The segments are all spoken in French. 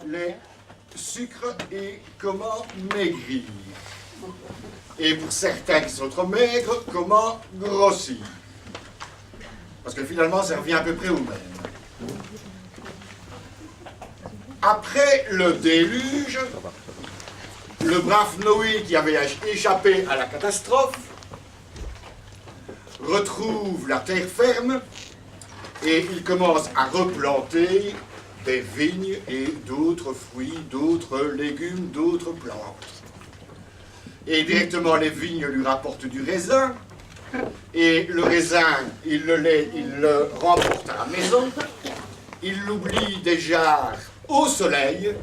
les sucres et comment maigrir. Et pour certains qui sont trop maigres, comment grossir. Parce que finalement, ça revient à peu près au même. Après le déluge, le brave Noé qui avait échappé à la catastrophe retrouve la terre ferme et il commence à replanter des vignes et d'autres fruits, d'autres légumes, d'autres plantes. Et directement les vignes lui rapportent du raisin et le raisin, il le remporte à la maison, il l'oublie déjà au soleil.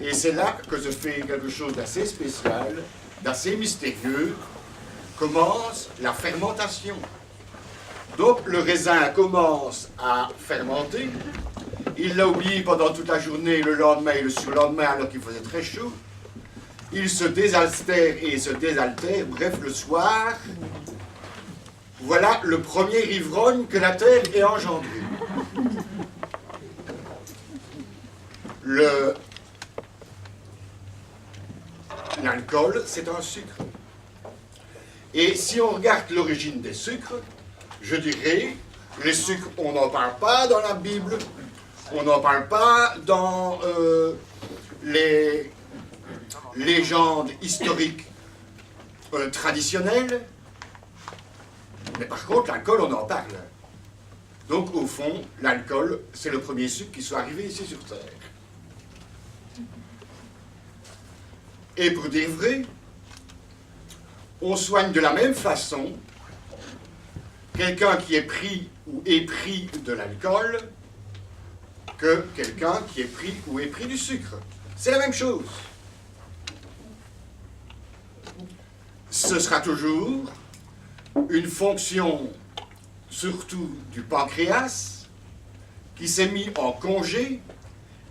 Et c'est là que se fait quelque chose d'assez spécial, d'assez mystérieux, commence la fermentation. Donc le raisin commence à fermenter, il l'a oublié pendant toute la journée, le lendemain et le surlendemain alors qu'il faisait très chaud. Il se désaltère et se désaltère, bref, le soir, voilà le premier ivrogne que la terre ait engendré. L'alcool, c'est un sucre. Et si on regarde l'origine des sucres, je dirais, les sucres, on n'en parle pas dans la Bible, on n'en parle pas dans les légendes historiques traditionnelles, mais par contre, l'alcool, on en parle. Donc, au fond, l'alcool, c'est le premier sucre qui soit arrivé ici sur Terre. Et pour dire vrai, on soigne de la même façon quelqu'un qui est pris ou épris de l'alcool que quelqu'un qui est pris ou épris du sucre. C'est la même chose. Ce sera toujours une fonction, surtout du pancréas, qui s'est mis en congé,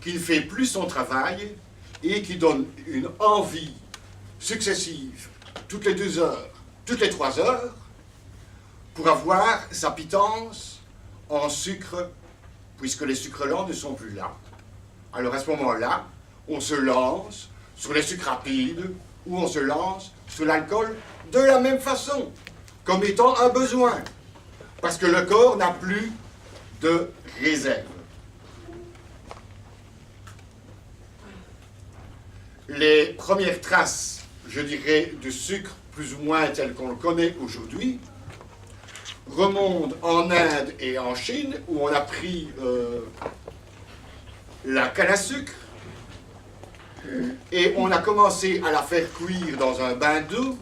qui ne fait plus son travail et qui donne une envie successive, toutes les 2 heures, toutes les 3 heures, pour avoir sa pitance en sucre, puisque les sucres lents ne sont plus là. Alors à ce moment-là, on se lance sur les sucres rapides ou on se lance sur l'alcool de la même façon, comme étant un besoin, parce que le corps n'a plus de réserve. Les premières traces, je dirais, de sucre, plus ou moins tel qu'on le connaît aujourd'hui, remontent en Inde et en Chine, où on a pris la canne à sucre, et on a commencé à la faire cuire dans un bain d'eau,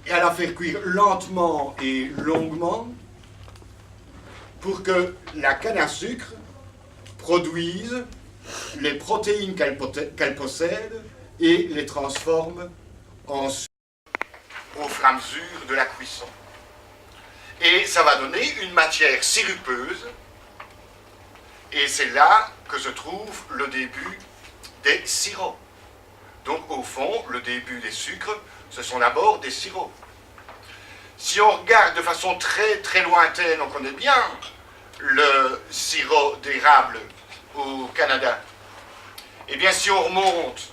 et à la faire cuire lentement et longuement, pour que la canne à sucre produise les protéines qu'elle possède et les transforme en sucre au fur et à mesure de la cuisson. Et ça va donner une matière sirupeuse, et c'est là que se trouve le début des sirops. Donc au fond, le début des sucres, ce sont d'abord des sirops. Si on regarde de façon très très lointaine, on connaît bien le sirop d'érable au Canada. Eh bien, si on remonte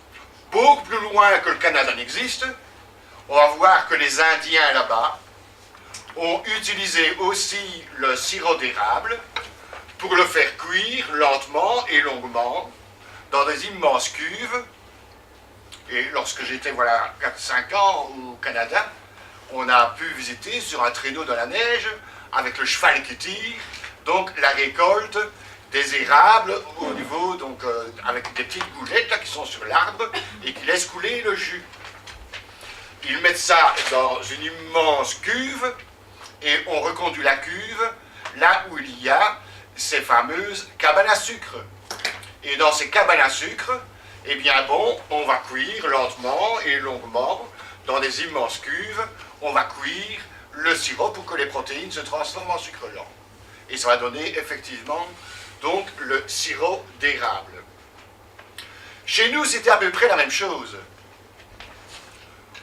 beaucoup plus loin que le Canada n'existe, on va voir que les Indiens là-bas ont utilisé aussi le sirop d'érable pour le faire cuire lentement et longuement dans des immenses cuves. Et lorsque j'étais, voilà, 4-5 ans au Canada, on a pu visiter sur un traîneau dans la neige avec le cheval qui tire, donc la récolte des érables au niveau, donc avec des petites goulettes là, qui sont sur l'arbre et qui laissent couler le jus. Ils mettent ça dans une immense cuve et on reconduit la cuve là où il y a ces fameuses cabanes à sucre. Et dans ces cabanes à sucre, eh bien bon, on va cuire lentement et longuement dans des immenses cuves, on va cuire le sirop pour que les protéines se transforment en sucre lent. Et ça va donner effectivement donc le sirop d'érable. Chez nous, c'était à peu près la même chose.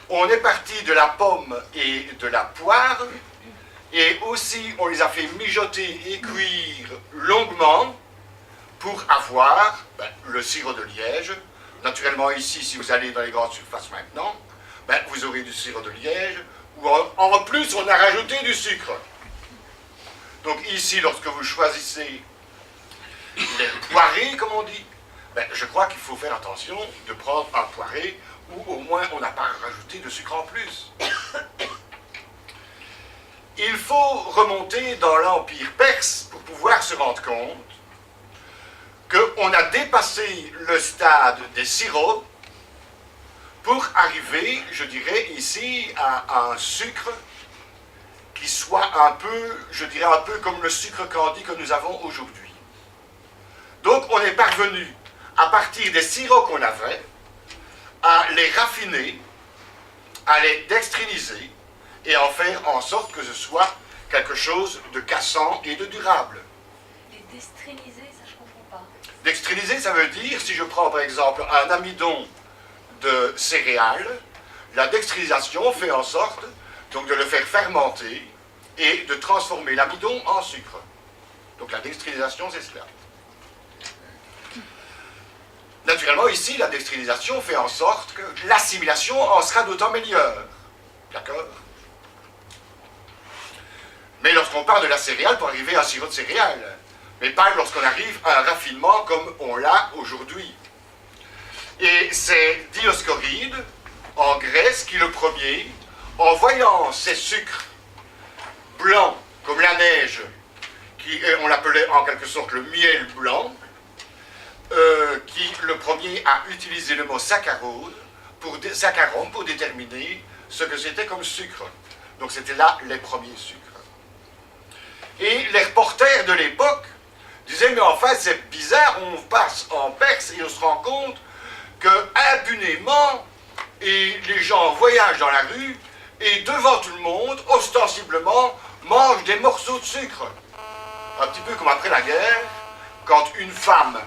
On est parti de la pomme et de la poire, Et aussi, on les a fait mijoter et cuire longuement pour avoir le sirop de liège. Naturellement, ici, si vous allez dans les grandes surfaces maintenant, vous aurez du sirop de liège, où en plus, on a rajouté du sucre. Donc ici, lorsque vous choisissez les poirées, comme on dit, je crois qu'il faut faire attention de prendre un poiré où au moins on n'a pas rajouté de sucre en plus. Il faut remonter dans l'Empire perse pour pouvoir se rendre compte qu'on a dépassé le stade des sirops pour arriver, je dirais, ici à un sucre qui soit un peu, je dirais, un peu comme le sucre candi que nous avons aujourd'hui. Donc on est parvenu, à partir des sirops qu'on avait, à les raffiner, à les dextriniser, et en faire en sorte que ce soit quelque chose de cassant et de durable. Les dextriniser, ça je comprends pas. Dextriniser, ça veut dire, si je prends par exemple un amidon de céréales, la dextrinisation fait en sorte donc de le faire fermenter et de transformer l'amidon en sucre. Donc la dextrinisation, c'est cela. Naturellement, ici, la dextrinisation fait en sorte que l'assimilation en sera d'autant meilleure. D'accord ? Mais lorsqu'on parle de la céréale, pour arriver à un sirop de céréales, mais pas lorsqu'on arrive à un raffinement comme on l'a aujourd'hui. Et c'est Dioscoride, en Grèce, qui le premier, en voyant ces sucres blancs, comme la neige, on l'appelait en quelque sorte le miel blanc, qui le premier a utilisé le mot saccharose, saccharum, pour déterminer ce que c'était comme sucre. Donc c'était là les premiers sucres. Et les reporters de l'époque disaient, mais en fait c'est bizarre, on passe en Perse et on se rend compte que impunément, et les gens voyagent dans la rue et devant tout le monde, ostensiblement, mangent des morceaux de sucre. Un petit peu comme après la guerre, quand une femme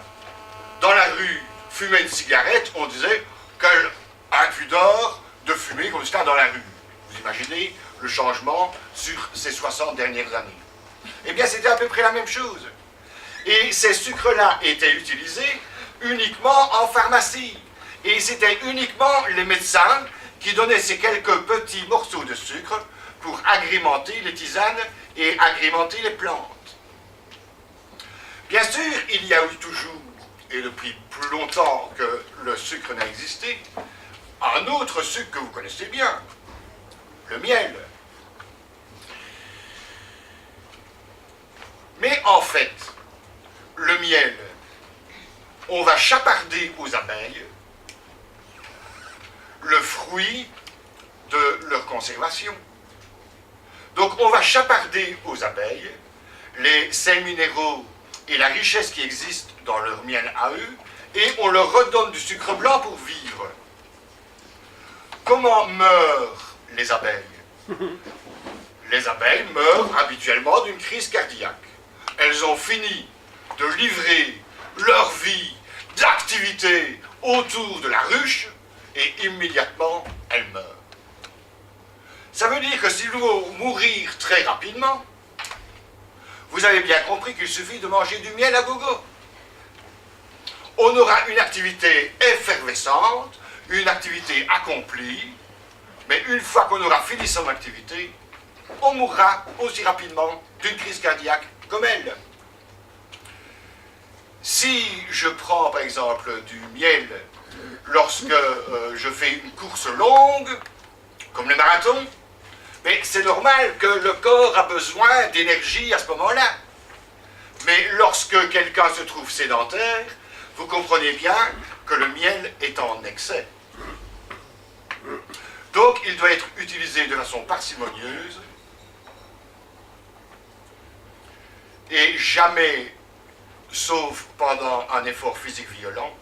dans la rue fumait une cigarette, on disait qu'elle a impudeur de fumer comme ça dans la rue. Vous imaginez le changement sur ces 60 dernières années. Eh bien, c'était à peu près la même chose. Et ces sucres-là étaient utilisés uniquement en pharmacie. Et c'était uniquement les médecins qui donnaient ces quelques petits morceaux de sucre pour agrémenter les tisanes et agrémenter les plantes. Bien sûr, il y a eu toujours, et depuis plus longtemps que le sucre n'a existé, un autre sucre que vous connaissez bien, le miel. Mais en fait, le miel, on va chaparder aux abeilles le fruit de leur conservation. Donc on va chaparder aux abeilles les sels minéraux et la richesse qui existe dans leur miel à eux, et on leur redonne du sucre blanc pour vivre. Comment meurent les abeilles? Les abeilles meurent habituellement d'une crise cardiaque. Elles ont fini de livrer leur vie d'activité autour de la ruche, et immédiatement, elles meurent. Ça veut dire que s'il faut mourir très rapidement, vous avez bien compris qu'il suffit de manger du miel à gogo. On aura une activité effervescente, une activité accomplie, mais une fois qu'on aura fini son activité, on mourra aussi rapidement d'une crise cardiaque comme elle. Si je prends par exemple du miel lorsque je fais une course longue, comme le marathon, mais c'est normal que le corps a besoin d'énergie à ce moment-là. Mais lorsque quelqu'un se trouve sédentaire, vous comprenez bien que le miel est en excès. Donc il doit être utilisé de façon parcimonieuse et jamais, sauf pendant un effort physique violent,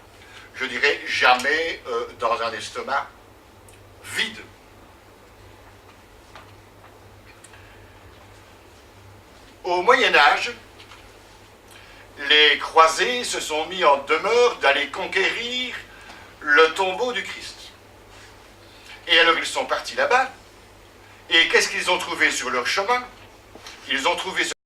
je dirais jamais dans un estomac vide. Au Moyen-Âge, les croisés se sont mis en demeure d'aller conquérir le tombeau du Christ. Et alors ils sont partis là-bas, et qu'est-ce qu'ils ont trouvé sur leur chemin? Ils ont trouvé